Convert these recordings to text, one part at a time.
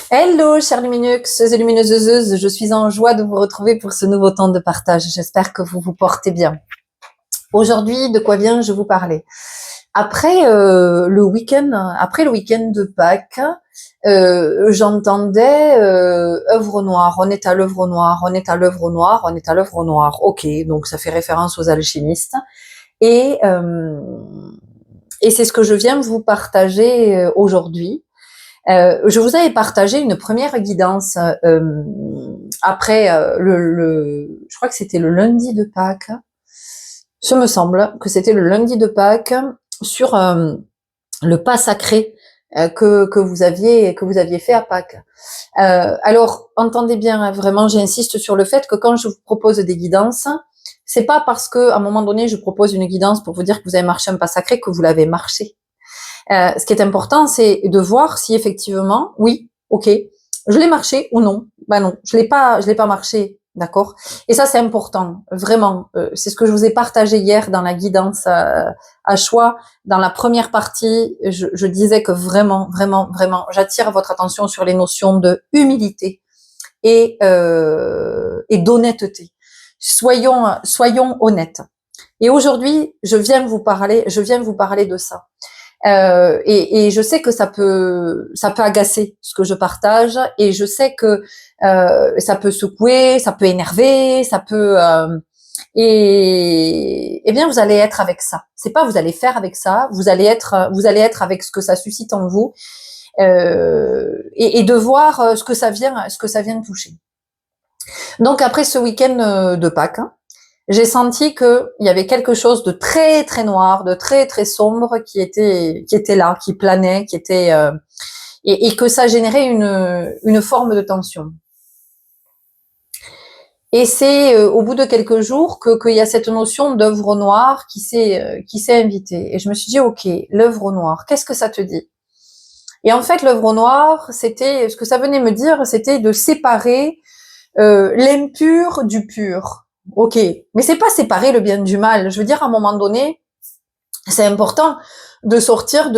Hello, chers lumineux et lumineuses, je suis en joie de vous retrouver pour ce nouveau temps de partage. J'espère que vous vous portez bien. Aujourd'hui, de quoi je vous parler? Après le week-end de Pâques, j'entendais œuvre noire. On est à l'œuvre noire, on est à l'œuvre noire, on est à l'œuvre noire. Ok, donc ça fait référence aux alchimistes et euh, et c'est ce que je viens vous partager aujourd'hui. Je vous avais partagé une première guidance après je crois que c'était le lundi de Pâques. Ce me semble que c'était le lundi de Pâques sur le pas sacré que vous aviez fait à Pâques. Alors entendez bien, hein, vraiment, j'insiste sur le fait que quand je vous propose des guidances, c'est pas parce que à un moment donné je propose une guidance pour vous dire que vous avez marché un pas sacré que vous l'avez marché. Ce qui est important, c'est de voir si effectivement, oui, ok, je l'ai marché ou non. Ben non, je l'ai pas marché, d'accord. Et ça, c'est important, vraiment. C'est ce que je vous ai partagé hier dans la guidance à choix. Dans la première partie, je disais que vraiment, vraiment, vraiment, j'attire votre attention sur les notions de humilité et d'honnêteté. Soyons honnêtes. Et aujourd'hui, je viens vous parler de ça. Et je sais que ça peut agacer ce que je partage, et je sais que ça peut secouer, ça peut énerver, ça peut et bien vous allez être avec ça. C'est pas vous allez faire avec ça, vous allez être avec ce que ça suscite en vous, et de voir ce que ça vient de toucher. Donc après ce week-end de Pâques, hein, j'ai senti qu'il y avait quelque chose de très très noir, de très très sombre qui était là, qui planait, qui était et que ça générait une forme de tension. Et c'est au bout de quelques jours qu'il y a cette notion d'œuvre noire qui s'est invitée. Et je me suis dit, ok, l'œuvre noire, qu'est-ce que ça te dit? Et en fait, l'œuvre noire, c'était ce que ça venait me dire, c'était de séparer l'impur du pur. Ok, mais c'est pas séparer le bien du mal. Je veux dire, à un moment donné, c'est important de sortir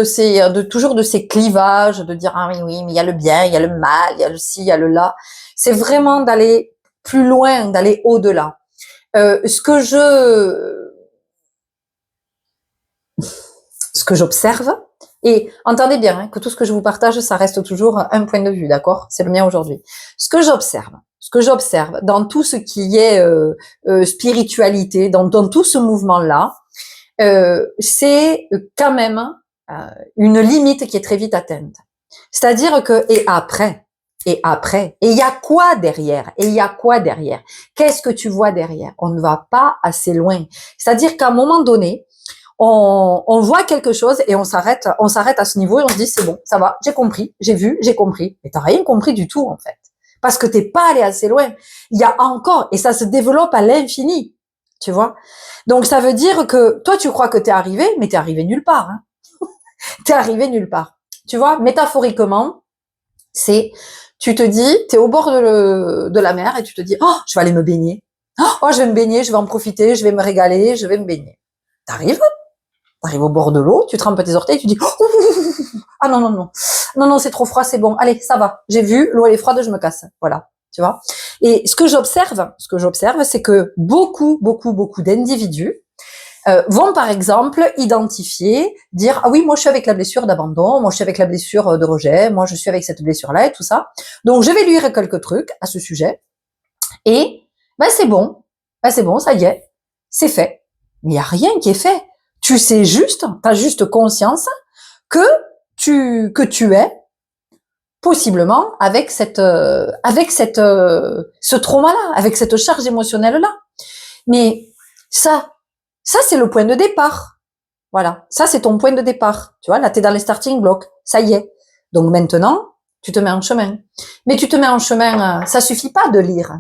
toujours de ces clivages, de dire ah oui, mais il y a le bien, il y a le mal, il y a le ci, il y a le là. C'est vraiment d'aller plus loin, d'aller au-delà. Ce que j'observe, et entendez bien hein, que tout ce que je vous partage, ça reste toujours un point de vue, d'accord? C'est le mien aujourd'hui. Ce que j'observe dans tout ce qui est spiritualité, dans tout ce mouvement-là, c'est quand même une limite qui est très vite atteinte. C'est-à-dire que, et il y a quoi derrière? Qu'est-ce que tu vois derrière? On ne va pas assez loin. C'est-à-dire qu'à un moment donné, on voit quelque chose et on s'arrête à ce niveau et on se dit c'est bon, ça va, j'ai compris, j'ai vu, j'ai compris. Mais t'as rien compris du tout en fait, parce que t'es pas allé assez loin. Il y a encore, et ça se développe à l'infini, tu vois. Donc ça veut dire que toi tu crois que t'es arrivé, mais t'es arrivé nulle part. Hein. T'es arrivé nulle part. Tu vois, métaphoriquement, tu te dis, t'es au bord de la mer et tu te dis, oh, je vais aller me baigner. Oh, je vais me baigner, je vais en profiter, je vais me régaler, je vais me baigner. T'arrives au bord de l'eau, tu trempes tes orteils, tu dis, oh, ah non, non, non, non, non, c'est trop froid, c'est bon, allez, ça va, j'ai vu, l'eau elle est froide, je me casse, voilà, tu vois. Et ce que j'observe, c'est que beaucoup d'individus vont par exemple identifier, dire ah oui moi je suis avec la blessure d'abandon, moi je suis avec la blessure de rejet, moi je suis avec cette blessure là et tout ça. Donc je vais lui dire quelques trucs à ce sujet et c'est bon, ça y est, c'est fait. Mais il y a rien qui est fait. Tu sais juste, t'as juste conscience que tu es possiblement avec ce trauma-là, avec cette charge émotionnelle-là. Mais ça c'est le point de départ. Voilà, ça c'est ton point de départ. Tu vois, là t'es dans les starting blocks, ça y est. Donc maintenant, tu te mets en chemin. Mais tu te mets en chemin, ça suffit pas de lire.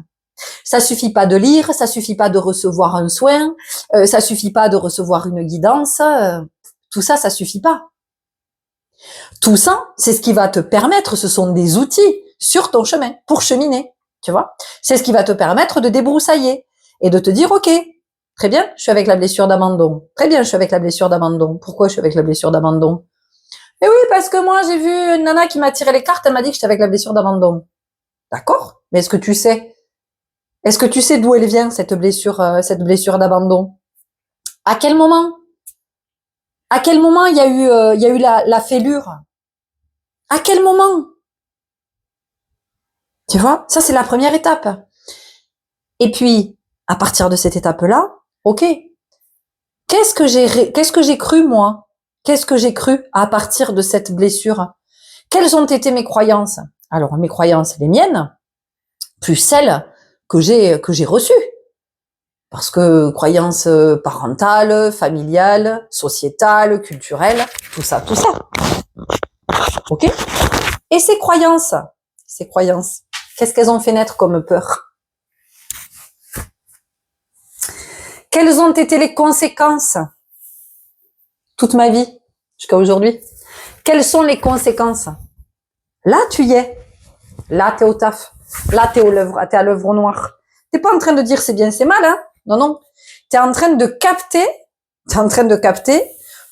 Ça suffit pas de lire, ça suffit pas de recevoir un soin, ça suffit pas de recevoir une guidance. Tout ça, ça suffit pas. Tout ça, c'est ce qui va te permettre, ce sont des outils sur ton chemin pour cheminer, tu vois. C'est ce qui va te permettre de débroussailler et de te dire, ok, très bien, je suis avec la blessure d'abandon. Très bien, je suis avec la blessure d'abandon. Pourquoi je suis avec la blessure d'abandon? Et oui, parce que moi, j'ai vu une nana qui m'a tiré les cartes, elle m'a dit que j'étais avec la blessure d'abandon. D'accord? Mais est-ce que tu sais? Est-ce que tu sais d'où elle vient, cette blessure d'abandon? À quel moment? À quel moment il y a eu la fêlure? À quel moment? Tu vois? Ça, c'est la première étape. Et puis, à partir de cette étape-là, ok. Qu'est-ce que j'ai cru, moi? Qu'est-ce que j'ai cru à partir de cette blessure? Quelles ont été mes croyances? Alors, mes croyances, les miennes, plus celles que j'ai reçues. Parce que croyances parentales, familiales, sociétales, culturelles, tout ça, tout ça. Ok? Et ces croyances, qu'est-ce qu'elles ont fait naître comme peur? Quelles ont été les conséquences toute ma vie jusqu'à aujourd'hui? Quelles sont les conséquences? Là, tu y es. Là, t'es au taf. Là, t'es à l'œuvre noire. T'es pas en train de dire c'est bien, c'est mal, hein? Non, non. T'es en train de capter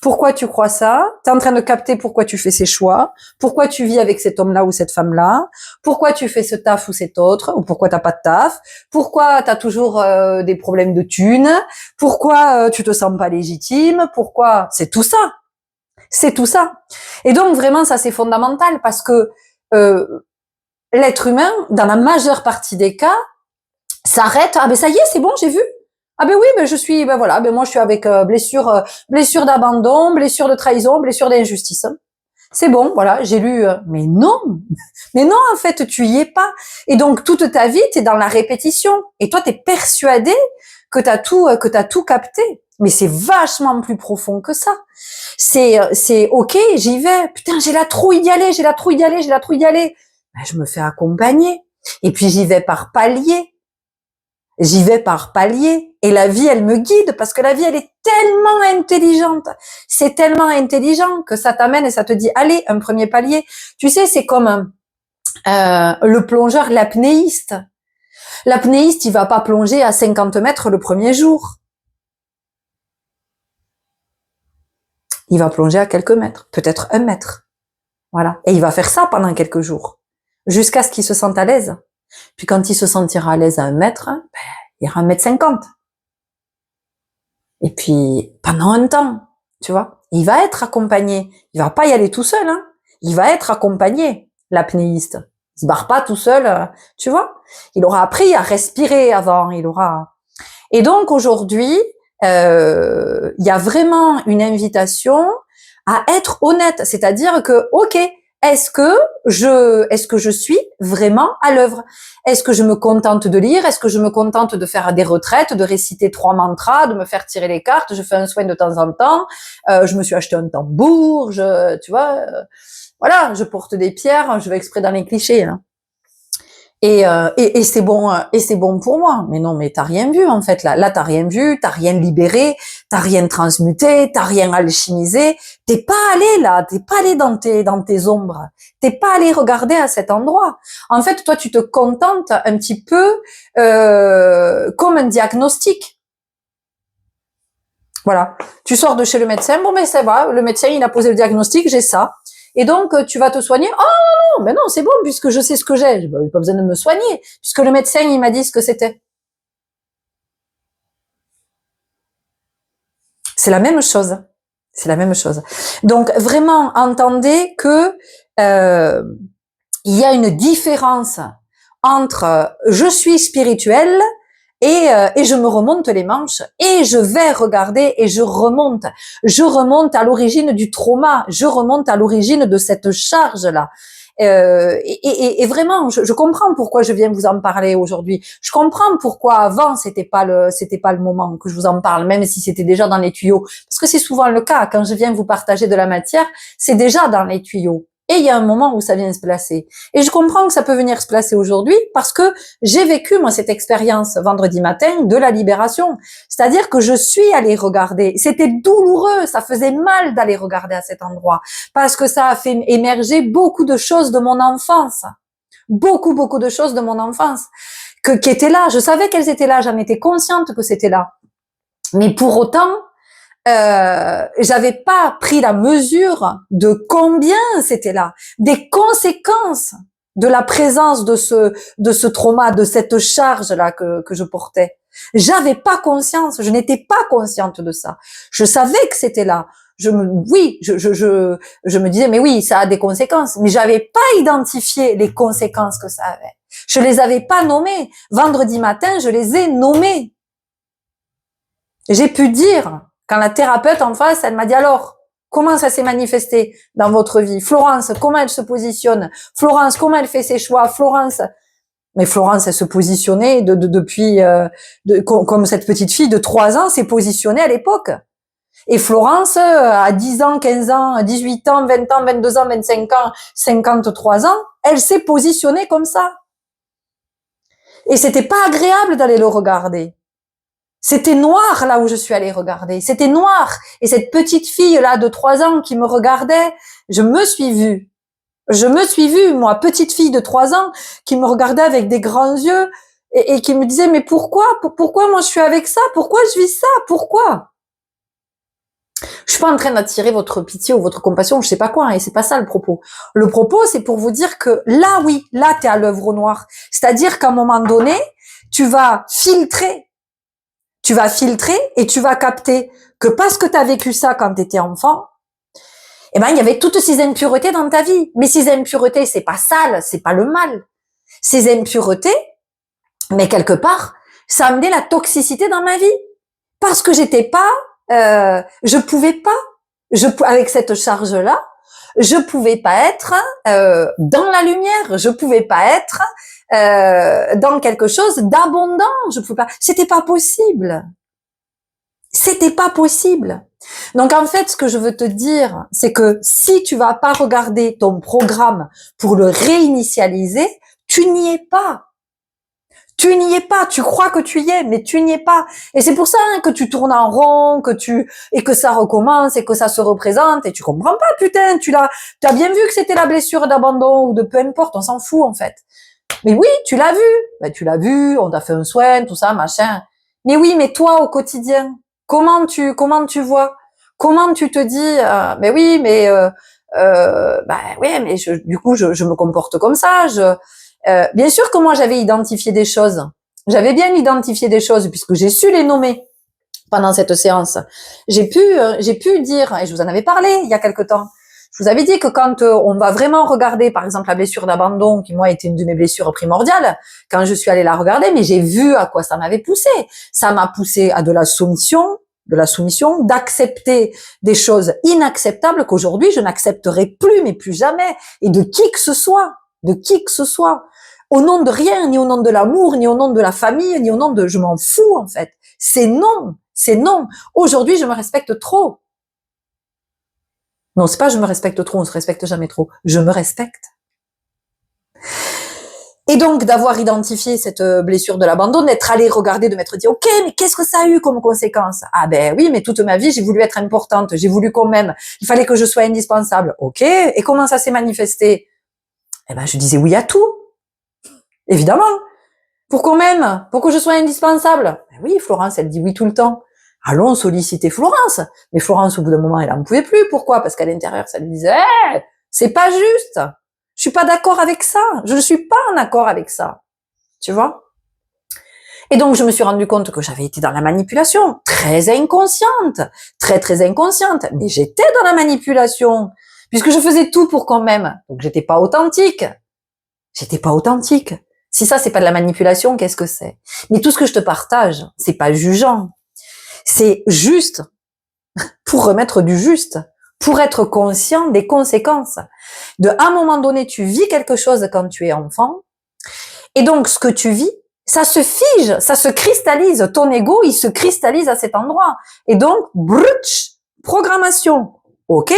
pourquoi tu crois ça. T'es en train de capter pourquoi tu fais ces choix. Pourquoi tu vis avec cet homme-là ou cette femme-là. Pourquoi tu fais ce taf ou cet autre. Ou pourquoi t'as pas de taf. Pourquoi t'as toujours des problèmes de thunes. Pourquoi tu te sens pas légitime. Pourquoi, c'est tout ça. C'est tout ça. Et donc, vraiment, ça, c'est fondamental parce que, l'être humain, dans la majeure partie des cas, s'arrête. Ah ben ça y est, c'est bon, j'ai vu. Ah ben oui, ben je suis, ben voilà, ben moi je suis avec blessure d'abandon, blessure de trahison, blessure d'injustice. C'est bon, voilà, j'ai lu. Mais non, mais non, en fait, tu y es pas. Et donc toute ta vie, t'es dans la répétition. Et toi, t'es persuadé que t'as tout capté. Mais c'est vachement plus profond que ça. C'est ok, j'y vais. Putain, j'ai la trouille d'y aller, j'ai la trouille d'y aller, j'ai la trouille d'y aller. Ben, je me fais accompagner. Et puis j'y vais par palier. J'y vais par palier. Et la vie, elle me guide parce que la vie, elle est tellement intelligente. C'est tellement intelligent que ça t'amène et ça te dit, allez, un premier palier. Tu sais, c'est comme le plongeur, l'apnéiste. L'apnéiste, il va pas plonger à 50 mètres le premier jour. Il va plonger à quelques mètres, peut-être 1 mètre. Voilà. Et il va faire ça pendant quelques jours. Jusqu'à ce qu'il se sente à l'aise. Puis quand il se sentira à l'aise à 1 mètre, ben, il ira 1,50 m. Et puis, pendant un temps, tu vois, il va être accompagné. Il va pas y aller tout seul, hein. Il va être accompagné, l'apnéiste. Il se barre pas tout seul, tu vois. Il aura appris à respirer avant, Et donc, aujourd'hui, il y a vraiment une invitation à être honnête. C'est-à-dire que, ok, est-ce que je suis vraiment à l'œuvre? Est-ce que je me contente de lire? Est-ce que je me contente de faire des retraites, de réciter 3 mantras, de me faire tirer les cartes? Je fais un soin de temps en temps. Je me suis acheté un tambour. Tu vois, voilà, je porte des pierres. Je vais exprès dans les clichés. Hein. Et c'est bon pour moi. Mais non, mais t'as rien vu en fait là. Là, t'as rien vu, t'as rien libéré, t'as rien transmuté, t'as rien alchimisé. T'es pas allé là, t'es pas allé dans tes ombres. T'es pas allé regarder à cet endroit. En fait, toi, tu te contentes un petit peu comme un diagnostic. Voilà. Tu sors de chez le médecin, bon mais ça va, le médecin il a posé le diagnostic, j'ai ça. Et donc tu vas te soigner. Oh non, mais non, c'est bon puisque je sais ce que j'ai pas besoin de me soigner puisque le médecin il m'a dit ce que c'était. C'est la même chose. C'est la même chose. Donc vraiment entendez que il y a une différence entre je suis spirituel et je me remonte les manches et je vais regarder et je remonte à l'origine du trauma, je remonte à l'origine de cette charge là. Et vraiment, je comprends pourquoi je viens vous en parler aujourd'hui. Je comprends pourquoi avant c'était pas le moment que je vous en parle, même si c'était déjà dans les tuyaux, parce que c'est souvent le cas quand je viens vous partager de la matière, c'est déjà dans les tuyaux. Et il y a un moment où ça vient se placer. Et je comprends que ça peut venir se placer aujourd'hui parce que j'ai vécu, moi, cette expérience vendredi matin de la libération. C'est-à-dire que je suis allée regarder. C'était douloureux, ça faisait mal d'aller regarder à cet endroit parce que ça a fait émerger beaucoup de choses de mon enfance. Beaucoup, beaucoup de choses de mon enfance qui étaient là. Je savais qu'elles étaient là, j'en étais consciente que c'était là. Mais pour autant, j'avais pas pris la mesure de combien c'était là, des conséquences de la présence de ce trauma, de cette charge là que je portais. J'avais pas conscience, je n'étais pas consciente de ça. Je savais que c'était là. Je me disais mais oui, ça a des conséquences, mais j'avais pas identifié les conséquences que ça avait. Je les avais pas nommées. Vendredi matin, je les ai nommées. J'ai pu dire, quand la thérapeute en face, elle m'a dit alors, comment ça s'est manifesté dans votre vie? Florence, comment elle se positionne? Florence, comment elle fait ses choix? Florence, mais Florence, elle se positionnait depuis, comme cette petite fille de 3 ans s'est positionnée à l'époque. Et Florence, à 10 ans, 15 ans, 18 ans, 20 ans, 22 ans, 25 ans, 53 ans, elle s'est positionnée comme ça. Et c'était pas agréable d'aller le regarder. C'était noir là où je suis allée regarder. C'était noir. Et cette petite fille là de 3 ans qui me regardait, je me suis vue. Je me suis vue, moi, petite fille de 3 ans, qui me regardait avec des grands yeux et qui me disait, mais pourquoi moi je suis avec ça? Pourquoi je vis ça? Pourquoi? Je suis pas en train d'attirer votre pitié ou votre compassion, je sais pas quoi, hein, et c'est pas ça le propos. Le propos, c'est pour vous dire que là, oui, là, t'es à l'œuvre noire. C'est-à-dire qu'à un moment donné, tu vas filtrer et tu vas capter que parce que tu as vécu ça quand tu étais enfant, eh ben, il y avait toutes ces impuretés dans ta vie. Mais ces impuretés, c'est pas sale, c'est pas le mal. Ces impuretés, mais quelque part, ça a amené la toxicité dans ma vie. Parce que j'étais pas, je pouvais pas, avec cette charge-là, je pouvais pas être dans la lumière, je pouvais pas être dans quelque chose d'abondant, je pouvais pas, c'était pas possible. C'était pas possible. Donc en fait, ce que je veux te dire, c'est que si tu vas pas regarder ton programme pour le réinitialiser, tu n'y es pas. Tu n'y es pas. Tu crois que tu y es, mais tu n'y es pas. Et c'est pour ça que tu tournes en rond, et que ça recommence et que ça se représente et tu comprends pas, putain. T'as bien vu que c'était la blessure d'abandon ou de peu importe, on s'en fout en fait. Mais oui, tu l'as vu. Ben, tu l'as vu, on t'a fait un soin, tout ça, machin. Mais oui, mais toi au quotidien, comment tu vois? Comment tu te dis mais oui, mais ben oui, mais du coup je me comporte comme ça. Bien sûr que moi j'avais identifié des choses. J'avais bien identifié des choses puisque j'ai su les nommer pendant cette séance. J'ai pu dire, et je vous en avais parlé il y a quelque temps. Je vous avais dit que quand on va vraiment regarder, par exemple, la blessure d'abandon, qui moi était une de mes blessures primordiales, quand je suis allée la regarder, mais j'ai vu à quoi ça m'avait poussé. Ça m'a poussé à de la soumission, d'accepter des choses inacceptables qu'aujourd'hui je n'accepterai plus, mais plus jamais, et de qui que ce soit, au nom de rien, ni au nom de l'amour, ni au nom de la famille, ni au nom de, je m'en fous en fait. C'est non. Aujourd'hui, je me respecte trop. Non, c'est pas je me respecte trop, on se respecte jamais trop. Je me respecte. Et donc, d'avoir identifié cette blessure de l'abandon, d'être allé regarder, de m'être dit, ok, mais qu'est-ce que ça a eu comme conséquence? Ah ben oui, mais toute ma vie, j'ai voulu être importante, j'ai voulu quand même, il fallait que je sois indispensable. Ok, et comment ça s'est manifesté? Eh ben, je disais oui à tout. Évidemment. Pour que je sois indispensable. Ben oui, Florence, elle dit oui tout le temps. Allons solliciter Florence. Mais Florence, au bout d'un moment, elle en pouvait plus. Pourquoi? Parce qu'à l'intérieur, ça lui disait, hey, c'est pas juste. Je suis pas d'accord avec ça. Je ne suis pas en accord avec ça. Tu vois? Et donc, je me suis rendu compte que j'avais été dans la manipulation, très inconsciente, très inconsciente. Mais j'étais dans la manipulation, puisque je faisais tout pour qu'on m'aime. Donc, j'étais pas authentique. Si ça, c'est pas de la manipulation, qu'est-ce que c'est? Mais tout ce que je te partage, c'est pas jugeant. C'est juste pour remettre du juste, pour être conscient des conséquences. À un moment donné, tu vis quelque chose quand tu es enfant, et donc ce que tu vis, ça se fige, ça se cristallise. Ton ego, il se cristallise à cet endroit. Et donc, brutch, programmation. Ok,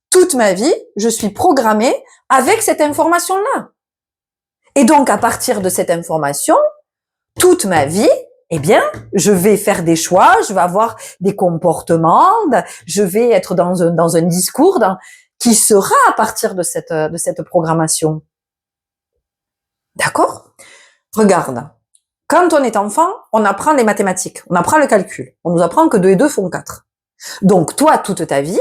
toute ma vie, je suis programmée avec cette information-là. Et donc, à partir de cette information, toute ma vie, eh bien, je vais faire des choix, je vais avoir des comportements, je vais être dans un discours qui sera à partir de cette programmation. D'accord? Regarde. Quand on est enfant, on apprend les mathématiques, on apprend le calcul. On nous apprend que 2 et 2 font 4. Donc, toi, toute ta vie,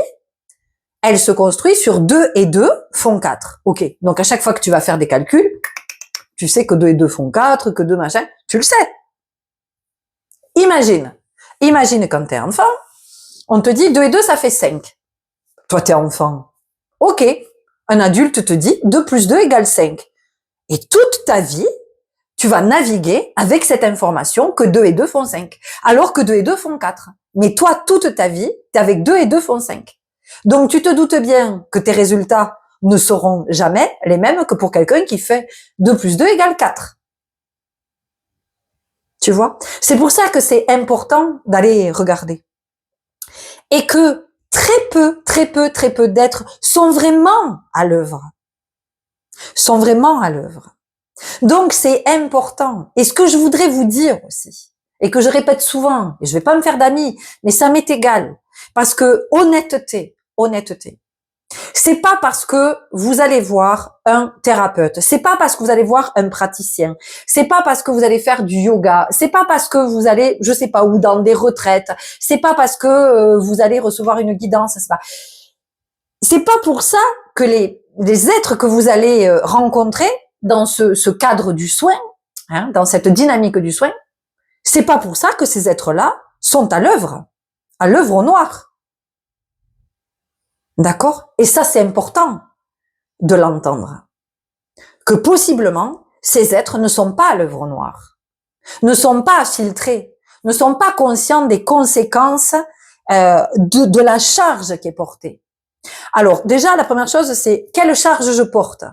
elle se construit sur 2 et 2 font 4. Ok. Donc, à chaque fois que tu vas faire des calculs, tu sais que 2 et 2 font 4, que 2 machin, tu le sais. Imagine quand t'es enfant, on te dit 2 et 2, ça fait 5. Toi, t'es enfant. Ok. Un adulte te dit 2 plus 2 égale 5. Et toute ta vie, tu vas naviguer avec cette information que 2 et 2 font 5. Alors que 2 et 2 font 4. Mais toi, toute ta vie, t'es avec 2 et 2 font 5. Donc, tu te doutes bien que tes résultats ne seront jamais les mêmes que pour quelqu'un qui fait 2 plus 2 égale 4. Tu vois? C'est pour ça que c'est important d'aller regarder. Et que très peu d'êtres sont vraiment à l'œuvre. Sont vraiment à l'œuvre. Donc, c'est important. Et ce que je voudrais vous dire aussi, et que je répète souvent, et je vais pas me faire d'amis, mais ça m'est égal. Parce que honnêteté, c'est pas parce que vous allez voir un thérapeute, c'est pas parce que vous allez voir un praticien, c'est pas parce que vous allez faire du yoga, c'est pas parce que vous allez, je sais pas où, dans des retraites, c'est pas parce que vous allez recevoir une guidance, c'est pas pour ça que les êtres que vous allez rencontrer dans ce cadre du soin, hein, dans cette dynamique du soin, c'est pas pour ça que ces êtres-là sont à l'œuvre au noir. D'accord? Et ça, c'est important de l'entendre. Que possiblement, ces êtres ne sont pas à l'œuvre au noir, ne sont pas filtrés, ne sont pas conscients des conséquences de la charge qui est portée. Alors, déjà, la première chose, c'est quelle charge je porte?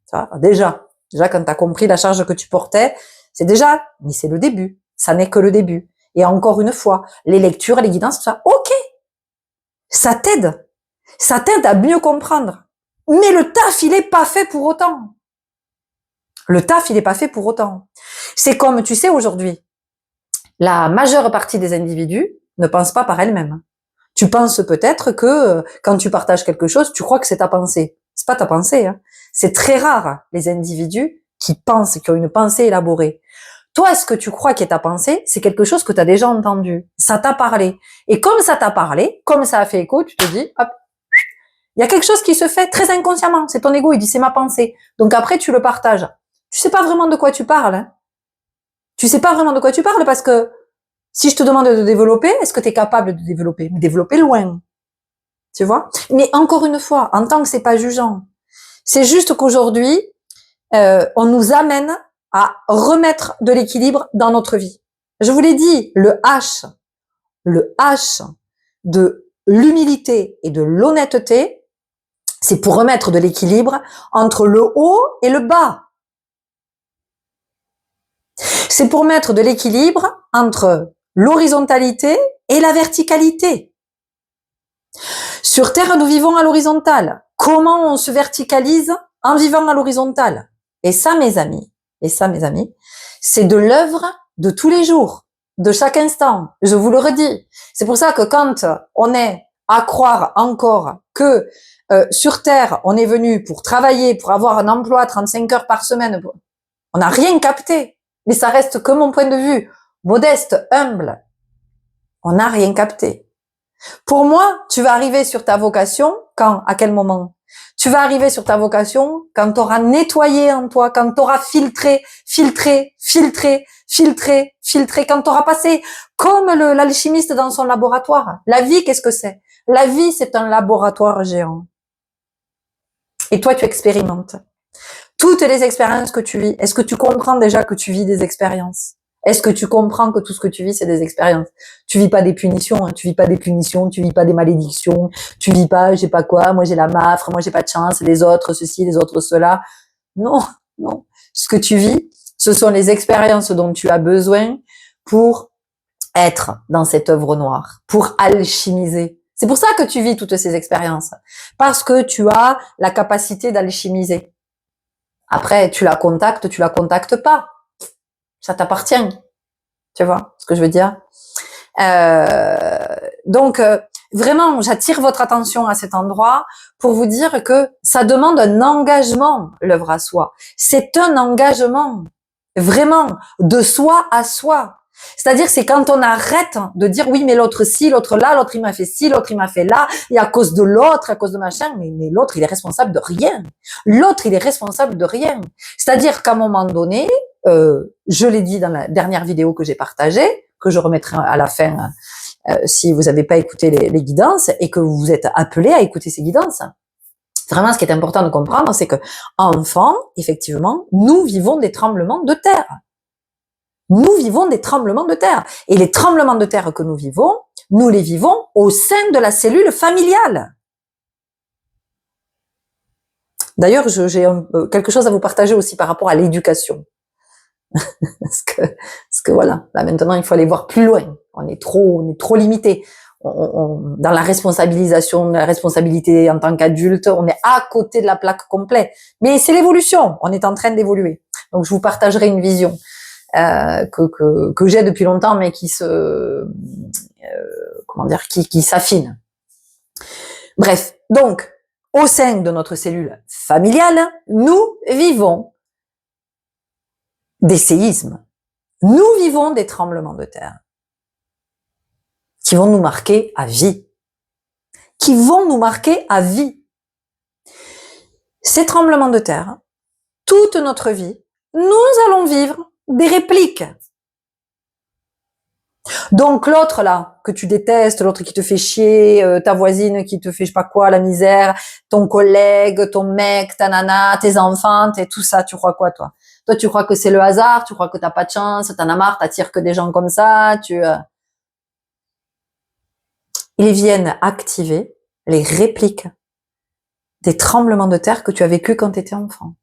Ça, déjà, quand tu as compris la charge que tu portais, mais c'est le début. Ça n'est que le début. Et encore une fois, les lectures, les guidances, tout ça, ok, ça t'aide. Ça t'aide à mieux comprendre. Mais le taf, il est pas fait pour autant. Le taf, il est pas fait pour autant. C'est comme, tu sais, aujourd'hui, la majeure partie des individus ne pensent pas par elles-mêmes. Tu penses peut-être que quand tu partages quelque chose, tu crois que c'est ta pensée. C'est pas ta pensée. Hein. C'est très rare les individus qui pensent, qui ont une pensée élaborée. Toi, ce que tu crois qui est ta pensée, c'est quelque chose que tu as déjà entendu. Ça t'a parlé. Et comme ça t'a parlé, comme ça a fait écho, tu te dis, hop, il y a quelque chose qui se fait très inconsciemment. C'est ton ego, il dit c'est ma pensée. Donc après, tu le partages. Tu sais pas vraiment de quoi tu parles. Hein. Tu sais pas vraiment de quoi tu parles parce que si je te demande de développer, est-ce que tu es capable de développer? Mais développer loin. Tu vois? Mais encore une fois, en tant que c'est pas jugeant, c'est juste qu'aujourd'hui, on nous amène à remettre de l'équilibre dans notre vie. Je vous l'ai dit, le H de l'humilité et de l'honnêteté, c'est pour remettre de l'équilibre entre le haut et le bas. C'est pour mettre de l'équilibre entre l'horizontalité et la verticalité. Sur Terre, nous vivons à l'horizontale. Comment on se verticalise en vivant à l'horizontale? Et ça, mes amis, c'est de l'œuvre de tous les jours, de chaque instant. Je vous le redis. C'est pour ça que quand on est à croire encore que sur Terre, on est venu pour travailler, pour avoir un emploi 35 heures par semaine, on n'a rien capté. Mais ça reste que mon point de vue, modeste, humble. On n'a rien capté. Pour moi, tu vas arriver sur ta vocation quand, à quel moment? Tu vas arriver sur ta vocation quand tu auras nettoyé en toi, quand tu auras filtré, quand tu auras passé comme l'alchimiste dans son laboratoire. La vie, qu'est-ce que c'est? La vie, c'est un laboratoire géant. Et toi, tu expérimentes. Toutes les expériences que tu vis, est-ce que tu comprends déjà que tu vis des expériences? Est-ce que tu comprends que tout ce que tu vis, c'est des expériences? Tu vis pas des punitions, hein, tu vis pas des punitions, tu vis pas des malédictions, tu vis pas, je sais pas quoi, moi j'ai la mafre, moi j'ai pas de chance, les autres ceci, les autres cela. Non, non. Ce que tu vis, ce sont les expériences dont tu as besoin pour être dans cette œuvre noire, pour alchimiser. C'est pour ça que tu vis toutes ces expériences. Parce que tu as la capacité d'alchimiser. Après, tu la contactes pas. Ça t'appartient. Tu vois ce que je veux dire? Donc, vraiment, j'attire votre attention à cet endroit pour vous dire que ça demande un engagement, l'œuvre à soi. C'est un engagement, vraiment, de soi à soi. C'est-à-dire, c'est quand on arrête de dire oui, mais l'autre ci, l'autre là, l'autre il m'a fait ci, l'autre il m'a fait là, et à cause de l'autre, à cause de machin, mais l'autre il est responsable de rien. L'autre il est responsable de rien. C'est-à-dire qu'à un moment donné, je l'ai dit dans la dernière vidéo que j'ai partagée, que je remettrai à la fin si vous n'avez pas écouté les guidances et que vous êtes appelé à écouter ces guidances. Vraiment, ce qui est important de comprendre, c'est que enfant, effectivement, nous vivons des tremblements de terre. Nous vivons des tremblements de terre. Et les tremblements de terre que nous les vivons au sein de la cellule familiale. D'ailleurs, j'ai quelque chose à vous partager aussi par rapport à l'éducation. parce que voilà, là maintenant, il faut aller voir plus loin. On est trop limité. Dans la responsabilisation, la responsabilité en tant qu'adulte, on est à côté de la plaque complète. Mais c'est l'évolution. On est en train d'évoluer. Donc, je vous partagerai une vision. Que j'ai depuis longtemps, mais qui qui s'affine. Bref, donc, au sein de notre cellule familiale, nous vivons des séismes. Nous vivons des tremblements de terre qui vont nous marquer à vie. Ces tremblements de terre, toute notre vie, nous allons vivre des répliques. Donc l'autre là, que tu détestes, l'autre qui te fait chier, ta voisine qui te fait je sais pas quoi, la misère, ton collègue, ton mec, ta nana, tes enfants, tout ça, tu crois quoi toi? Toi tu crois que c'est le hasard, tu crois que t'as pas de chance, t'en as marre, t'attires que des gens comme ça, Ils viennent activer les répliques des tremblements de terre que tu as vécu quand tu étais enfant.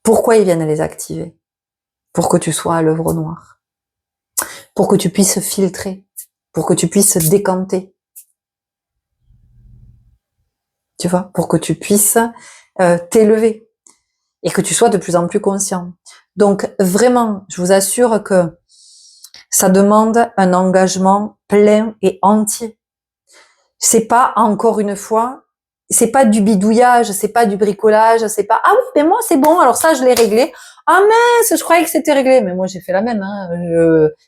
Pourquoi ils viennent les activer? Pour que tu sois à l'œuvre noire. Pour que tu puisses filtrer. Pour que tu puisses décanter. Tu vois? Pour que tu puisses t'élever. Et que tu sois de plus en plus conscient. Donc vraiment, je vous assure que ça demande un engagement plein et entier. C'est pas, encore une fois, c'est pas du bidouillage, c'est pas du bricolage, c'est pas ah oui mais moi c'est bon alors ça je l'ai réglé, ah mince je croyais que c'était réglé, mais moi j'ai fait la même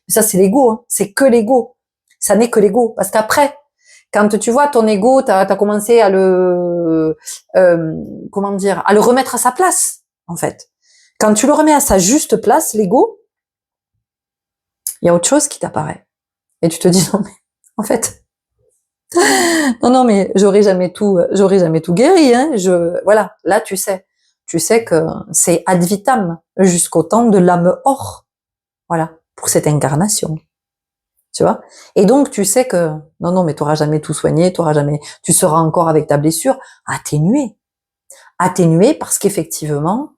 ça c'est l'ego, hein. C'est que l'ego, ça n'est que l'ego, parce qu'après quand tu vois ton ego t'as commencé à le à le remettre à sa place en fait. Quand tu le remets à sa juste place, l'ego, il y a autre chose qui t'apparaît et tu te dis non mais en fait non, mais j'aurais jamais tout guéri, hein. Voilà, là, tu sais que c'est ad vitam jusqu'au temps de l'âme hors. Voilà, pour cette incarnation. Tu vois? Et donc, tu sais que, non, mais t'auras jamais tout soigné, tu seras encore avec ta blessure atténuée. Atténuée parce qu'effectivement,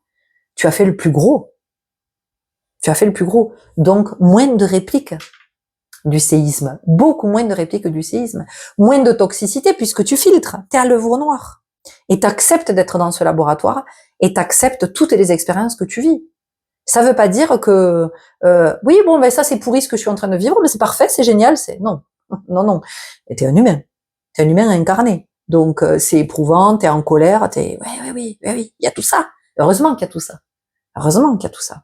tu as fait le plus gros. Donc, moins de répliques du séisme, beaucoup moins de répliques du séisme, moins de toxicité puisque tu filtres, t'es à l'œuvre noire et t'acceptes d'être dans ce laboratoire et t'acceptes toutes les expériences que tu vis. Ça veut pas dire que oui bon ben ça c'est pourri ce que je suis en train de vivre, mais c'est parfait, c'est génial, c'est non, et t'es un humain incarné, donc c'est éprouvant, t'es en colère, oui, il y a tout ça, heureusement qu'il y a tout ça.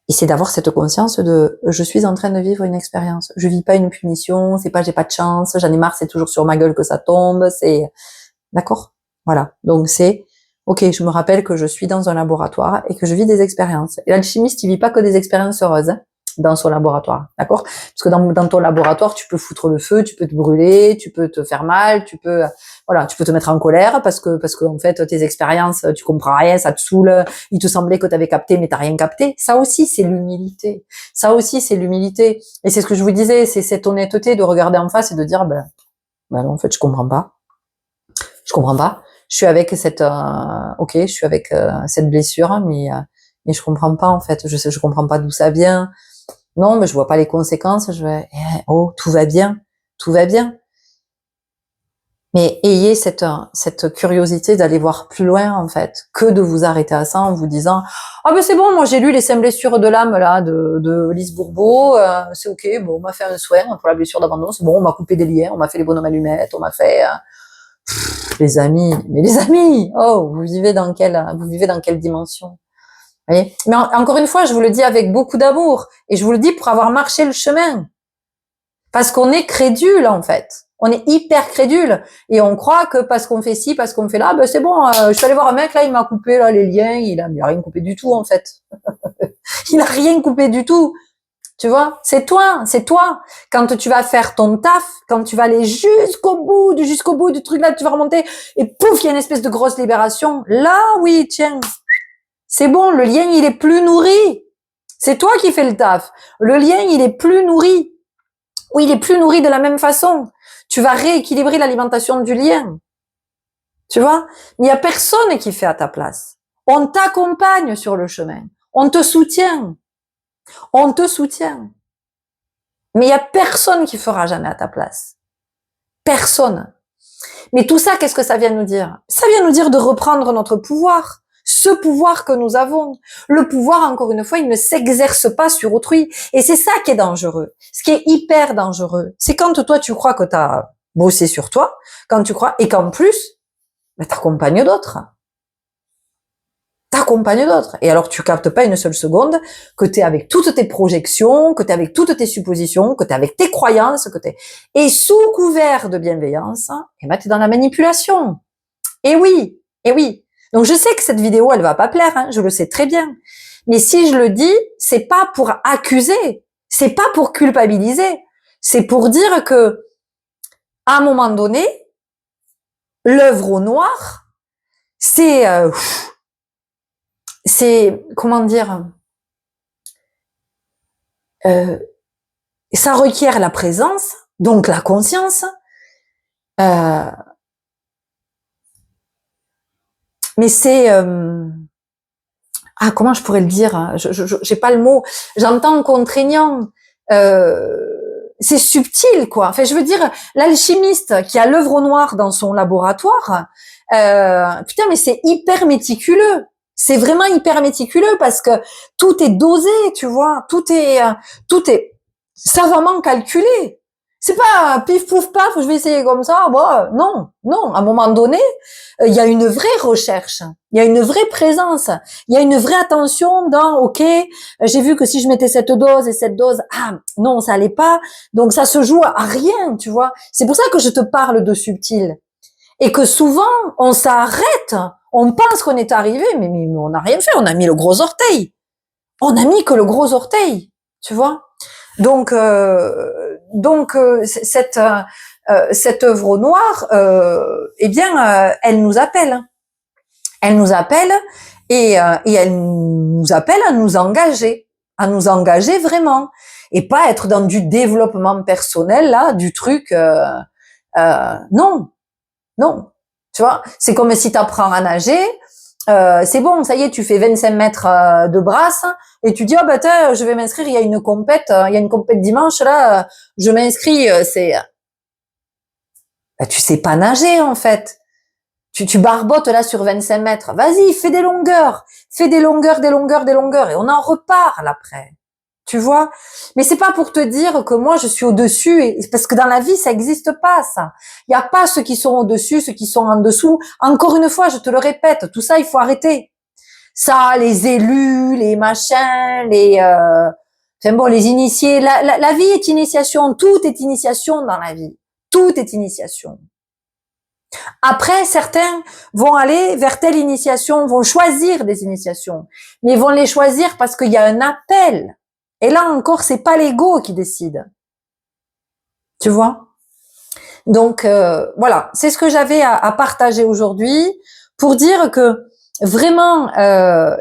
Et c'est d'avoir cette conscience de je suis en train de vivre une expérience. Je vis pas une punition, c'est pas j'ai pas de chance, j'en ai marre, c'est toujours sur ma gueule que ça tombe, c'est d'accord? Voilà. Donc c'est OK, je me rappelle que je suis dans un laboratoire et que je vis des expériences. Et l'alchimiste, il vit pas que des expériences heureuses, hein, dans son laboratoire, d'accord? Parce que dans ton laboratoire, tu peux foutre le feu, tu peux te brûler, tu peux te faire mal, tu peux te mettre en colère parce que en fait tes expériences, tu comprends rien, ça te saoule, il te semblait que tu avais capté mais t'as rien capté. Ça aussi c'est l'humilité. Et c'est ce que je vous disais, c'est cette honnêteté de regarder en face et de dire ben non, en fait je comprends pas. Je suis avec cette cette blessure, mais je comprends pas en fait. Je comprends pas d'où ça vient. Non, mais je vois pas les conséquences. Tout va bien. Mais ayez cette curiosité d'aller voir plus loin en fait, que de vous arrêter à ça en vous disant ah ben c'est bon, moi j'ai lu les 5 blessures de l'âme là de Lise Bourbeau, c'est ok, bon on m'a fait un soin pour la blessure d'abandon, c'est bon, on m'a coupé des liens, on m'a fait les bonhommes allumettes, on m'a fait les amis, oh vous vivez dans quelle dimension? Voyez. Mais encore une fois, je vous le dis avec beaucoup d'amour et je vous le dis pour avoir marché le chemin. Parce qu'on est crédule en fait. On est hyper crédule et on croit que parce qu'on fait ci, parce qu'on fait là, ben c'est bon. Je suis allée voir un mec là, il m'a coupé là les liens, il a rien coupé du tout en fait. Il a rien coupé du tout. Tu vois, c'est toi, c'est toi. Quand tu vas faire ton taf, quand tu vas aller jusqu'au bout du truc là, tu vas remonter et pouf, il y a une espèce de grosse libération. Là, oui, tiens, c'est bon, le lien il est plus nourri. C'est toi qui fais le taf. Le lien il est plus nourri. Ou il est plus nourri de la même façon. Tu vas rééquilibrer l'alimentation du lien. Tu vois? Mais il y a personne qui fait à ta place. On t'accompagne sur le chemin. On te soutient. On te soutient. Mais il y a personne qui fera jamais à ta place. Personne. Mais tout ça, qu'est-ce que ça vient nous dire? Ça vient nous dire de reprendre notre pouvoir. Ce pouvoir que nous avons. Le pouvoir, encore une fois, il ne s'exerce pas sur autrui. Et c'est ça qui est dangereux. Ce qui est hyper dangereux, c'est quand toi, tu crois que tu as bossé sur toi, quand tu crois, et qu'en plus, ben, t'accompagnes d'autres. T'accompagnes d'autres. Et alors, tu captes pas une seule seconde que tu es avec toutes tes projections, que tu es avec toutes tes suppositions, que tu es avec tes croyances, que tu es... Et sous couvert de bienveillance, et ben, tu es dans la manipulation. Et oui, et oui. Donc je sais que cette vidéo, elle va pas plaire, hein, je le sais très bien. Mais si je le dis, c'est pas pour accuser, c'est pas pour culpabiliser, c'est pour dire que à un moment donné, l'œuvre au noir, c'est comment dire, ça requiert la présence, donc la conscience. Mais c'est comment je pourrais le dire, j'ai pas le mot, j'entends contraignant, c'est subtil quoi. Enfin je veux dire, l'alchimiste qui a l'œuvre au noir dans son laboratoire, putain mais c'est hyper méticuleux. C'est vraiment hyper méticuleux parce que tout est dosé, tu vois, tout est savamment calculé. C'est pas pif pouf paf, je vais essayer comme ça. Bon, non. À un moment donné, il y a une vraie recherche, il y a une vraie présence, il y a une vraie attention dans. Ok, j'ai vu que si je mettais cette dose et cette dose, non, ça allait pas. Donc ça se joue à rien, tu vois. C'est pour ça que je te parle de subtil et que souvent on s'arrête, on pense qu'on est arrivé, mais on n'a rien fait. On a mis le gros orteil. On a mis que le gros orteil, tu vois. Donc cette œuvre au noir, eh bien, elle nous appelle. Elle nous appelle et elle nous appelle à nous engager vraiment et pas être dans du développement personnel là, du truc. Non, tu vois. C'est comme si tu apprends à nager. C'est bon, ça y est, tu fais 25 mètres de brasse et tu dis je vais m'inscrire, il y a une compète dimanche là, je m'inscris, tu sais pas nager en fait. Tu barbotes là sur 25 mètres. Vas-y, fais des longueurs et on en reparle après. Tu vois? Mais c'est pas pour te dire que moi je suis au-dessus, parce que dans la vie ça existe pas ça. Il y a pas ceux qui sont au-dessus, ceux qui sont en dessous. Encore une fois, je te le répète, tout ça il faut arrêter. Ça, les élus, les machins, les initiés. La vie est initiation, tout est initiation dans la vie. Tout est initiation. Après, certains vont aller vers telle initiation, vont choisir des initiations, mais vont les choisir parce qu'il y a un appel. Et là encore, c'est pas l'ego qui décide. Tu vois? Donc voilà, c'est ce que j'avais à partager aujourd'hui pour dire que vraiment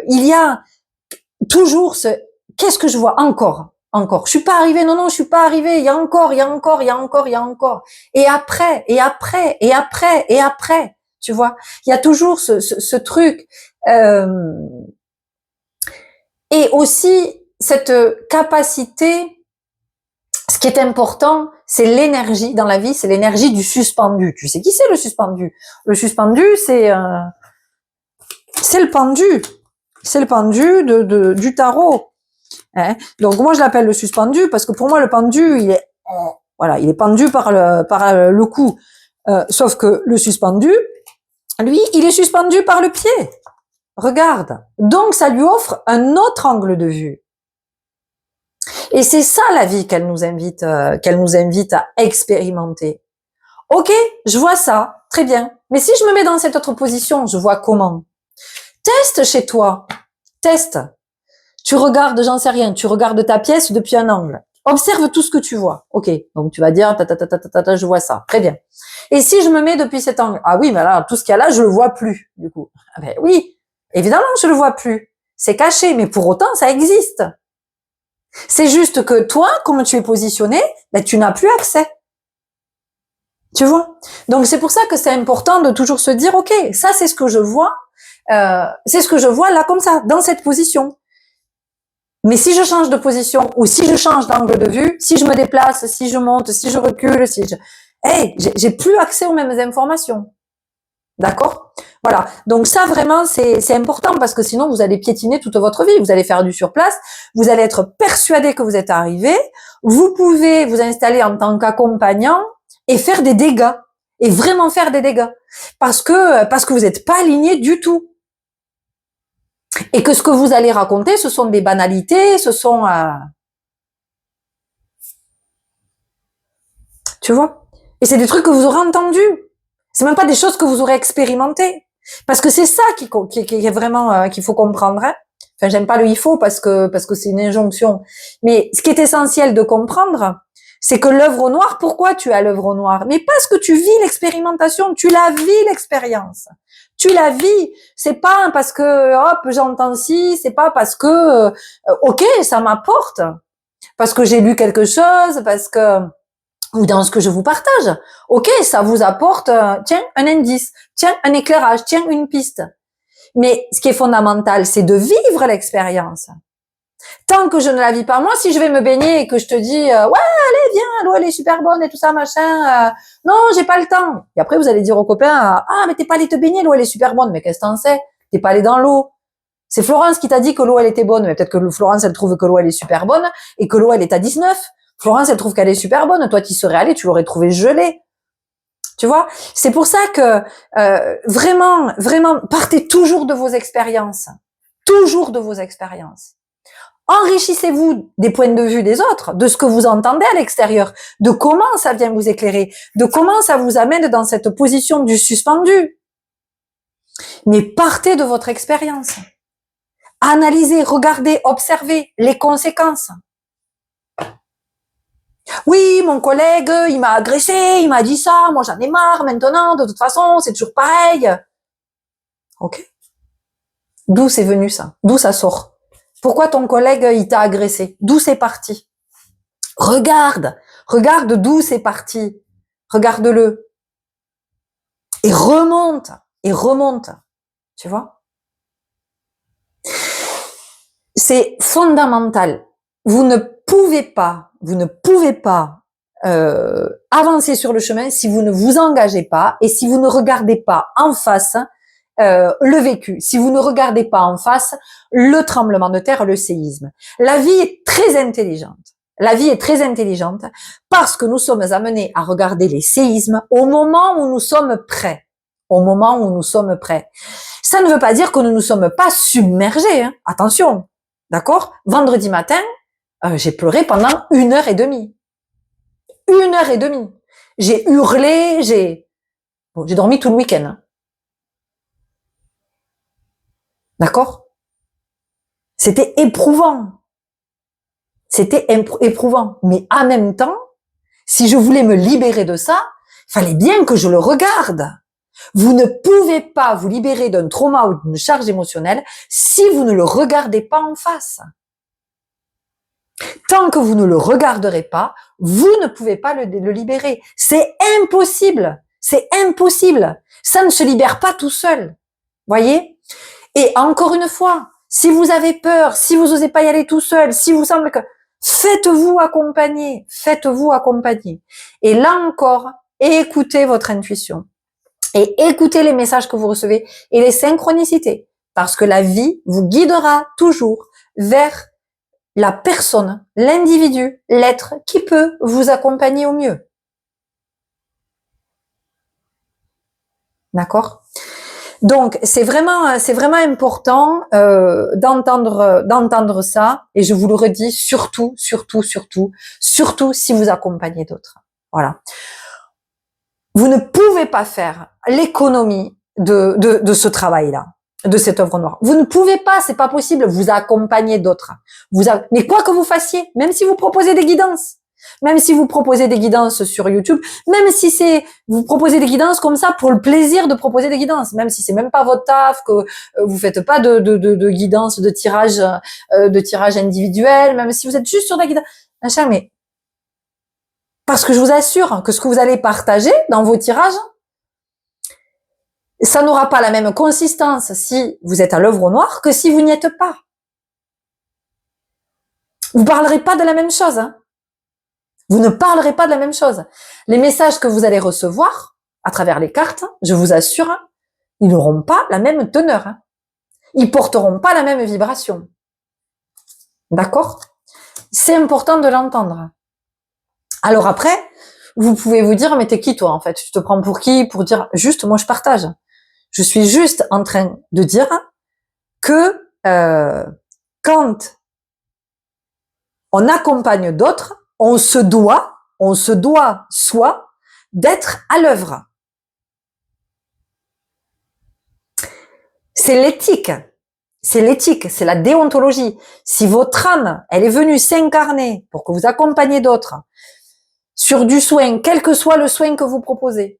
il y a toujours qu'est-ce que je vois encore. Je suis pas arrivée, non, je suis pas arrivée, il y a encore. Et après, tu vois. Il y a toujours ce truc. Et aussi, cette capacité, ce qui est important, c'est l'énergie dans la vie, c'est l'énergie du suspendu. Tu sais qui c'est le suspendu? Le suspendu, c'est le pendu. C'est le pendu du tarot. Hein, donc moi je l'appelle le suspendu parce que pour moi le pendu il est pendu par le cou, sauf que le suspendu lui il est suspendu par le pied. regarde. Donc, ça lui offre un autre angle de vue. Et c'est ça la vie qu'elle nous invite à expérimenter. Ok, je vois ça, très bien. Mais si je me mets dans cette autre position, je vois comment? Teste chez toi. Teste. Tu regardes, j'en sais rien, tu regardes ta pièce depuis un angle. Observe tout ce que tu vois. Ok, donc tu vas dire, je vois ça. Très bien. Et si je me mets depuis cet angle? Ah oui, mais là, tout ce qu'il y a là, je le vois plus, du coup. Ah ben oui, évidemment, je le vois plus. C'est caché, mais pour autant, ça existe. C'est juste que toi, comme tu es positionné, ben, tu n'as plus accès. Tu vois? Donc c'est pour ça que c'est important de toujours se dire, ok, ça c'est ce que je vois, c'est ce que je vois là comme ça, dans cette position. Mais si je change de position ou si je change d'angle de vue, si je me déplace, si je monte, si je recule, j'ai plus accès aux mêmes informations. D'accord? Voilà. Donc ça vraiment c'est important parce que sinon vous allez piétiner toute votre vie. Vous allez faire du surplace. Vous allez être persuadé que vous êtes arrivé. Vous pouvez vous installer en tant qu'accompagnant et faire des dégâts et vraiment faire des dégâts parce que vous n'êtes pas aligné du tout. Et que ce que vous allez raconter, ce sont des banalités, ce sont tu vois? Et c'est des trucs que vous aurez entendus. C'est même pas des choses que vous aurez expérimentées. Parce que c'est ça qui est vraiment qu'il faut comprendre. Hein. Enfin, j'aime pas le il faut parce que c'est une injonction. Mais ce qui est essentiel de comprendre, c'est que l'œuvre au noir, pourquoi tu as l'œuvre au noir? Mais parce que tu vis l'expérimentation, tu la vis l'expérience. Tu la vis. C'est pas parce que hop, j'entends ci, c'est pas parce que OK, ça m'apporte. Parce que j'ai lu quelque chose, parce que ou dans ce que je vous partage. Ok, ça vous apporte, tiens, un indice, tiens, un éclairage, tiens, une piste. Mais ce qui est fondamental, c'est de vivre l'expérience. Tant que je ne la vis pas, moi, si je vais me baigner et que je te dis, ouais, allez, viens, l'eau, elle est super bonne et tout ça, machin, non, j'ai pas le temps. Et après, vous allez dire aux copains, ah, mais t'es pas allé te baigner, l'eau, elle est super bonne. Mais qu'est-ce que t'en sais? T'es pas allé dans l'eau. C'est Florence qui t'a dit que l'eau, elle était bonne. Mais peut-être que Florence, elle trouve que l'eau, elle est super bonne et que l'eau, elle est à 19. Florence, elle trouve qu'elle est super bonne. Toi, tu serais allé, tu l'aurais trouvée gelée. Tu vois? C'est pour ça que vraiment, vraiment, partez toujours de vos expériences. Toujours de vos expériences. Enrichissez-vous des points de vue des autres, de ce que vous entendez à l'extérieur, de comment ça vient vous éclairer, de comment ça vous amène dans cette position du suspendu. Mais partez de votre expérience. Analysez, regardez, observez les conséquences. Oui, mon collègue, il m'a agressé, il m'a dit ça, moi j'en ai marre maintenant, de toute façon, c'est toujours pareil. Ok. D'où c'est venu ça? D'où ça sort? Pourquoi ton collègue, il t'a agressé? D'où c'est parti? Regarde d'où c'est parti. Regarde-le. Et remonte. Tu vois? C'est fondamental. Vous ne pouvez pas avancer sur le chemin si vous ne vous engagez pas et si vous ne regardez pas en face le vécu, si vous ne regardez pas en face le tremblement de terre, le séisme. La vie est très intelligente. La vie est très intelligente parce que nous sommes amenés à regarder les séismes au moment où nous sommes prêts. Au moment où nous sommes prêts. Ça ne veut pas dire que nous ne sommes pas submergés. Hein. Attention, d'accord? Vendredi matin, j'ai pleuré pendant 1 heure et demie. 1 heure et demie. J'ai hurlé, j'ai dormi tout le week-end. D'accord? C'était éprouvant. C'était éprouvant. Mais en même temps, si je voulais me libérer de ça, il fallait bien que je le regarde. Vous ne pouvez pas vous libérer d'un trauma ou d'une charge émotionnelle si vous ne le regardez pas en face. Tant que vous ne le regarderez pas, vous ne pouvez pas le libérer. C'est impossible. C'est impossible. Ça ne se libère pas tout seul. Voyez? Et encore une fois, si vous avez peur, si vous n'osez pas y aller tout seul, si vous semble que faites-vous accompagner, faites-vous accompagner. Et là encore, écoutez votre intuition et écoutez les messages que vous recevez et les synchronicités, parce que la vie vous guidera toujours vers la personne, l'individu, l'être qui peut vous accompagner au mieux. D'accord? Donc c'est vraiment important d'entendre ça, et je vous le redis, surtout si vous accompagnez d'autres. Voilà. Vous ne pouvez pas faire l'économie de ce travail-là, de cette œuvre noire. Vous ne pouvez pas, c'est pas possible. Vous accompagnez d'autres. Mais quoi que vous fassiez, même si vous proposez des guidances, même si vous proposez des guidances sur YouTube, même si vous proposez des guidances comme ça pour le plaisir de proposer des guidances, même si c'est même pas votre taf, que vous faites pas de guidance, de tirage individuel, même si vous êtes juste sur la guidance, machin, mais parce que je vous assure que ce que vous allez partager dans vos tirages, ça n'aura pas la même consistance si vous êtes à l'œuvre noire que si vous n'y êtes pas. Vous parlerez pas de la même chose, hein. Vous ne parlerez pas de la même chose. Les messages que vous allez recevoir à travers les cartes, je vous assure, ils n'auront pas la même teneur, hein. Ils porteront pas la même vibration. D'accord? C'est important de l'entendre. Alors après, vous pouvez vous dire, mais t'es qui toi en fait? Tu te prends pour qui? Pour dire, juste, moi je partage. Je suis juste en train de dire que quand on accompagne d'autres, on se doit soit d'être à l'œuvre. C'est l'éthique, c'est la déontologie. Si votre âme, elle est venue s'incarner pour que vous accompagniez d'autres sur du soin, quel que soit le soin que vous proposez,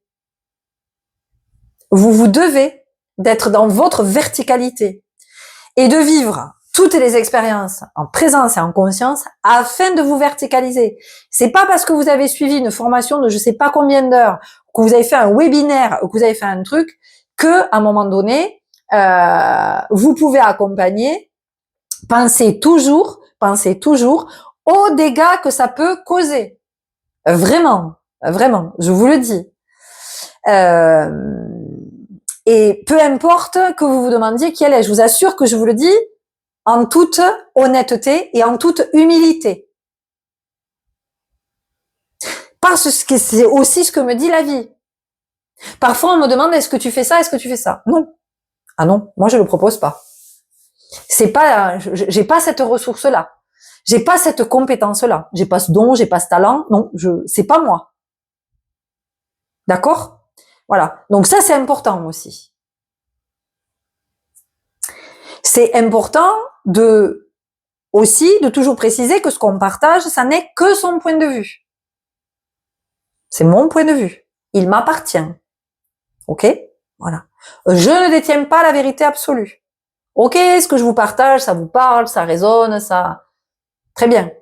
vous devez d'être dans votre verticalité et de vivre toutes les expériences en présence et en conscience afin de vous verticaliser. C'est pas parce que vous avez suivi une formation de je sais pas combien d'heures, que vous avez fait un webinaire, que vous avez fait un truc, que à un moment donné, vous pouvez accompagner. Pensez toujours aux dégâts que ça peut causer. Vraiment, je vous le dis. Et peu importe que vous vous demandiez qui elle est, je vous assure que je vous le dis en toute honnêteté et en toute humilité. Parce que c'est aussi ce que me dit la vie. Parfois, on me demande, est-ce que tu fais ça? Est-ce que tu fais ça? Non. Ah non, moi, je le propose pas. C'est pas, j'ai pas cette ressource-là. J'ai pas cette compétence-là. J'ai pas ce don, j'ai pas ce talent. Non, c'est pas moi. D'accord? Voilà. Donc ça, c'est important aussi. C'est important aussi de toujours préciser que ce qu'on partage, ça n'est que son point de vue. C'est mon point de vue. Il m'appartient. Ok? Voilà. Je ne détiens pas la vérité absolue. Ok, ce que je vous partage, ça vous parle, ça résonne, ça... Très bien.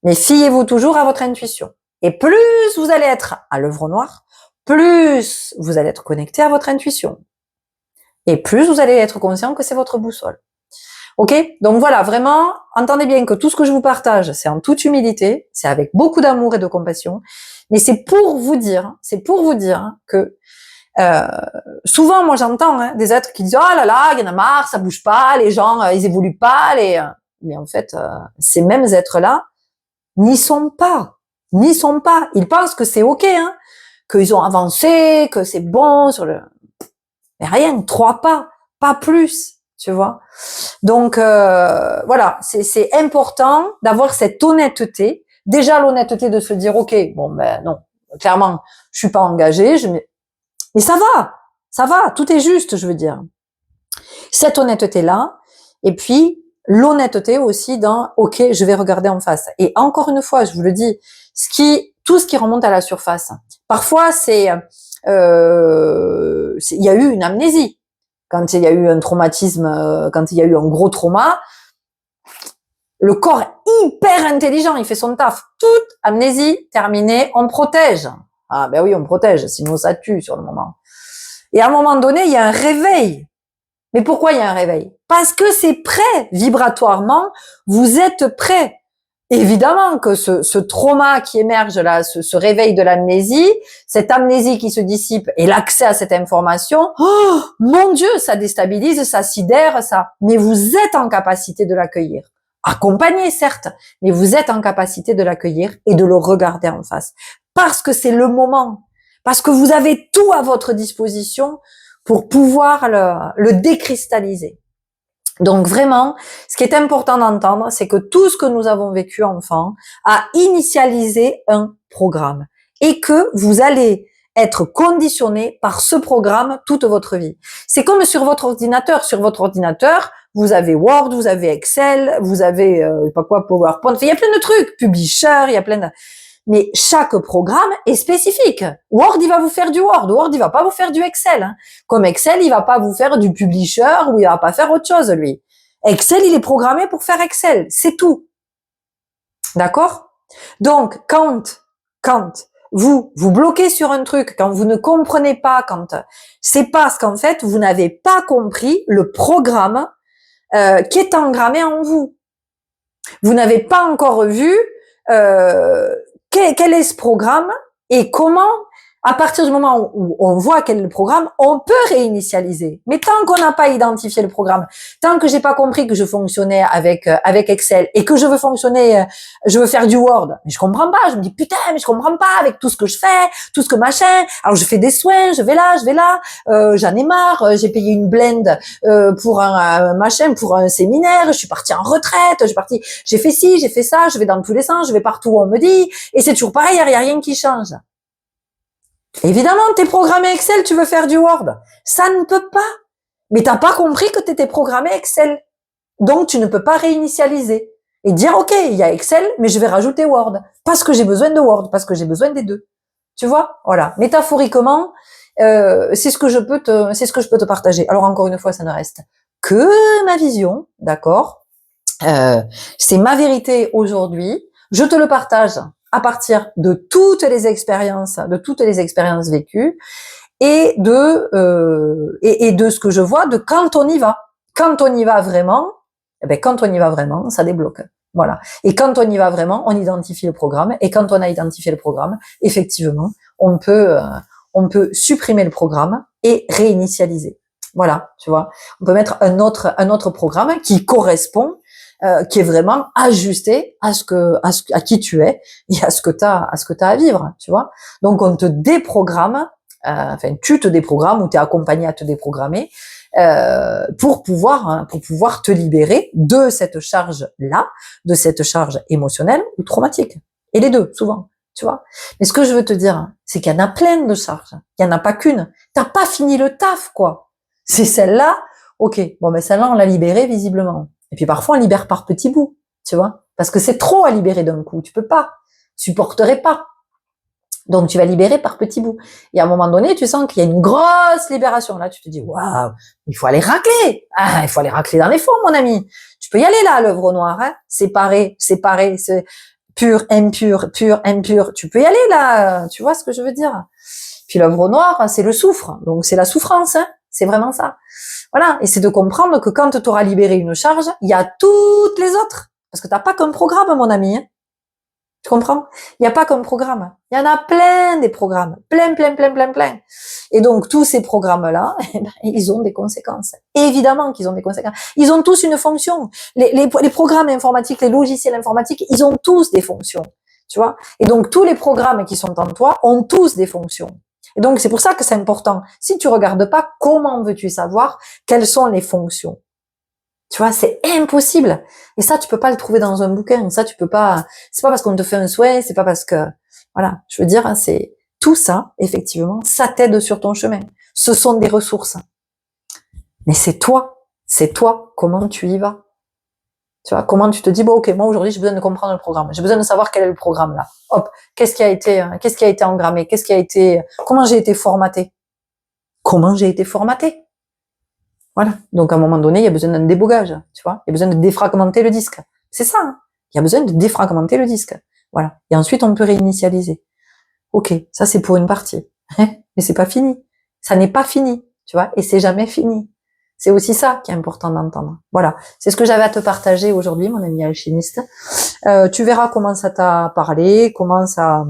Mais fiez-vous toujours à votre intuition. Et plus vous allez être à l'œuvre noire, plus vous allez être connecté à votre intuition. Et plus vous allez être conscient que c'est votre boussole. Ok? Donc voilà, vraiment, entendez bien que tout ce que je vous partage, c'est en toute humilité, c'est avec beaucoup d'amour et de compassion, mais c'est pour vous dire que souvent, moi j'entends des êtres qui disent oh là là, il y en a marre, ça bouge pas, les gens ils évoluent pas, mais en fait ces mêmes êtres-là n'y sont pas. Ils pensent que c'est ok, qu'ils ont avancé, que c'est bon mais rien, 3 pas, pas plus, tu vois. Donc voilà, c'est important d'avoir cette honnêteté. Déjà l'honnêteté de se dire ok, bon ben non, clairement je suis pas engagée, mais ça va, tout est juste, je veux dire. Cette honnêteté-là, et puis l'honnêteté aussi dans ok, je vais regarder en face. Et encore une fois, je vous le dis, tout ce qui remonte à la surface. Parfois, il y a eu une amnésie. Quand il y a eu un traumatisme, quand il y a eu un gros trauma, le corps est hyper intelligent, il fait son taf. Toute amnésie terminée, on protège. Ah ben oui, on protège, sinon ça tue sur le moment. Et à un moment donné, il y a un réveil. Mais pourquoi il y a un réveil? Parce que c'est prêt, vibratoirement, vous êtes prêt. Évidemment que ce trauma qui émerge là, ce réveil de l'amnésie, cette amnésie qui se dissipe et l'accès à cette information, oh mon Dieu, ça déstabilise, ça sidère, ça. Mais vous êtes en capacité de l'accueillir. Accompagné certes, mais vous êtes en capacité de l'accueillir et de le regarder en face. Parce que c'est le moment. Parce que vous avez tout à votre disposition pour pouvoir le décristalliser. Donc vraiment, ce qui est important d'entendre, c'est que tout ce que nous avons vécu enfant a initialisé un programme et que vous allez être conditionné par ce programme toute votre vie. C'est comme sur votre ordinateur. Sur votre ordinateur, vous avez Word, vous avez Excel, vous avez pas quoi, PowerPoint. Il y a plein de trucs, Publisher, il y a plein de... Mais chaque programme est spécifique. Word, il va vous faire du Word. Word, il va pas vous faire du Excel. Hein. Comme Excel, il va pas vous faire du Publisher ou il va pas faire autre chose, lui. Excel, il est programmé pour faire Excel. C'est tout. D'accord? Donc, quand vous bloquez sur un truc, quand vous ne comprenez pas, c'est parce qu'en fait, vous n'avez pas compris le programme qui est engrammé en vous. Vous n'avez pas encore vu quel est ce programme et comment, à partir du moment où on voit quel est le programme, on peut réinitialiser. Mais tant qu'on n'a pas identifié le programme, tant que j'ai pas compris que je fonctionnais avec Excel et que je veux fonctionner, je veux faire du Word, mais je comprends pas. Je me dis putain, mais je comprends pas avec tout ce que je fais, tout ce que machin. Alors je fais des soins, je vais là, j'en ai marre. J'ai payé une blend pour un machin, pour un séminaire. Je suis partie en retraite, j'ai fait ci, j'ai fait ça, je vais dans tous les sens, je vais partout où on me dit, et c'est toujours pareil, il y a rien qui change. Évidemment, t'es programmé Excel, tu veux faire du Word. Ça ne peut pas. Mais t'as pas compris que t'étais programmé Excel. Donc, tu ne peux pas réinitialiser. Et dire, OK, il y a Excel, mais je vais rajouter Word. Parce que j'ai besoin de Word, parce que j'ai besoin des deux. Tu vois? Voilà. Métaphoriquement, c'est ce que je peux te partager. Alors, encore une fois, ça ne reste que ma vision. D'accord? C'est ma vérité aujourd'hui. Je te le partage à partir de toutes les expériences vécues et de ce que je vois de quand on y va. Quand on y va vraiment, ça débloque. Voilà. Et quand on y va vraiment, on identifie le programme. Et quand on a identifié le programme, effectivement, on peut supprimer le programme et réinitialiser. Voilà, tu vois. On peut mettre un autre programme qui correspond, qui est vraiment ajusté à qui tu es et à ce que t'as à vivre, tu vois. Donc on te déprogramme, tu te déprogrammes ou t'es accompagné à te déprogrammer pour pouvoir te libérer de cette charge-là, de cette charge émotionnelle ou traumatique. Et les deux, souvent, tu vois. Mais ce que je veux te dire, c'est qu'il y en a plein de charges. Il y en a pas qu'une. T'as pas fini le taf, quoi. C'est celle-là. Ok. Bon, mais celle-là, on l'a libérée visiblement. Et puis parfois, on libère par petits bouts, tu vois. Parce que c'est trop à libérer d'un coup. Tu peux pas. Tu supporterais pas. Donc, tu vas libérer par petits bouts. Et à un moment donné, tu sens qu'il y a une grosse libération. Là, tu te dis, waouh, il faut aller racler. Ah, il faut aller racler dans les fonds, mon ami. Tu peux y aller, là, l'œuvre au noir, hein. Séparer, c'est pur, impur, pur, impur. Tu peux y aller, là. Tu vois ce que je veux dire? Puis l'œuvre au noir, c'est le soufre. Donc, c'est la souffrance, hein. C'est vraiment ça. Voilà. Et c'est de comprendre que quand tu auras libéré une charge, il y a toutes les autres. Parce que t'as pas qu'un programme, mon ami, hein. Tu comprends? Il n'y a pas comme programme. Il y en a plein des programmes. Plein. Et donc, tous ces programmes-là, ils ont des conséquences. Évidemment qu'ils ont des conséquences. Ils ont tous une fonction. Les programmes informatiques, les logiciels informatiques, ils ont tous des fonctions. Tu vois? Et donc, tous les programmes qui sont en toi ont tous des fonctions. Et donc, c'est pour ça que c'est important. Si tu regardes pas, comment veux-tu savoir quelles sont les fonctions? Tu vois, c'est impossible. Et ça, tu peux pas le trouver dans un bouquin. Ça, tu peux pas, c'est pas parce qu'on te fait un souhait, c'est pas parce que, voilà. Je veux dire, c'est tout ça, effectivement, ça t'aide sur ton chemin. Ce sont des ressources. Mais c'est toi, comment tu y vas. Tu vois, comment tu te dis, bon, ok, moi, aujourd'hui, j'ai besoin de comprendre le programme. J'ai besoin de savoir quel est le programme, là. Hop. Qu'est-ce qui a été engrammé? Comment j'ai été formaté? Voilà. Donc, à un moment donné, il y a besoin d'un débogage, tu vois. Il y a besoin de défragmenter le disque. C'est ça, hein. Il y a besoin de défragmenter le disque. Voilà. Et ensuite, on peut réinitialiser. Ok. Ça, c'est pour une partie. Mais c'est pas fini. Ça n'est pas fini, tu vois. Et c'est jamais fini. C'est aussi ça qui est important d'entendre. Voilà. C'est ce que j'avais à te partager aujourd'hui, mon ami alchimiste. Tu verras comment ça t'a parlé, comment ça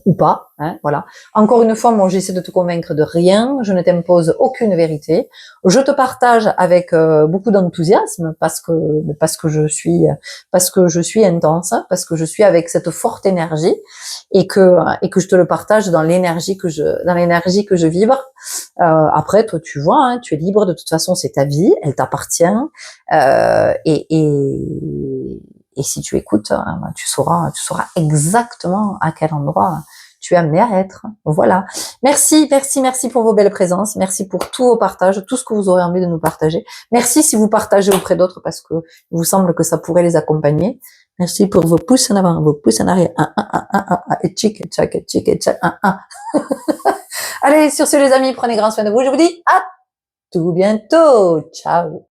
ou pas, hein, voilà. Encore une fois, moi, j'essaie de te convaincre de rien, je ne t'impose aucune vérité. Je te partage avec beaucoup d'enthousiasme parce que je suis intense, parce que je suis avec cette forte énergie et que je te le partage dans l'énergie que je vibre. Après, toi, tu vois, hein, tu es libre. De toute façon, c'est ta vie, elle t'appartient. Et si tu écoutes, tu sauras exactement à quel endroit tu es amené à être. Voilà. Merci, merci, merci pour vos belles présences. Merci pour tous vos partages, tout ce que vous aurez envie de nous partager. Merci si vous partagez auprès d'autres parce que il vous semble que ça pourrait les accompagner. Merci pour vos pouces en avant, vos pouces en arrière. Et tchic, et tchac, et tchic, et tchac, Allez, sur ce, les amis, prenez grand soin de vous. Je vous dis à tout bientôt. Ciao.